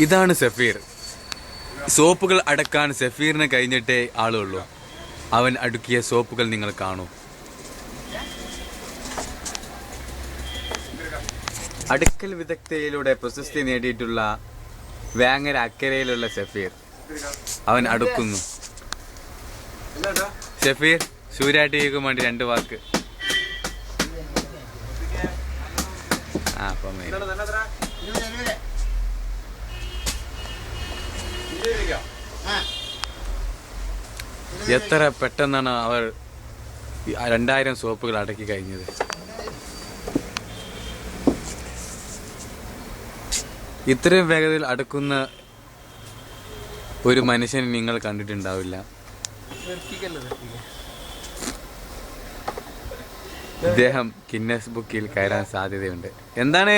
ഇതാണ് സഫീർ. സോപ്പുകൾ അടക്കാൻ സഫീറിന് കഴിഞ്ഞിട്ടേ ആളുള്ളൂ. അവൻ അടുക്കിയ സോപ്പുകൾ നിങ്ങൾ കാണൂ. അടുക്കൽ വിദഗ്ധയിലൂടെ പ്രശസ്തി നേടിയിട്ടുള്ള വേങ്ങര അക്കരയിലുള്ള സഫീർ. അവൻ അടുക്കുന്നു. സഫീർ, സൂര്യാട്ടിക്ക് വേണ്ടി 2 വാക്ക്. എത്ര പെട്ടെന്നാണ് അവർ 2000 സോപ്പുകൾ അടക്കി കഴിഞ്ഞത്. ഇത്രയും വേഗത്തിൽ അടുക്കുന്ന ഒരു മനുഷ്യനെ നിങ്ങൾ കണ്ടിട്ടുണ്ടാവില്ല. ഇദ്ദേഹം ഗിന്നസ് ബുക്കിൽ കയറാൻ സാധ്യതയുണ്ട്. എന്താണ്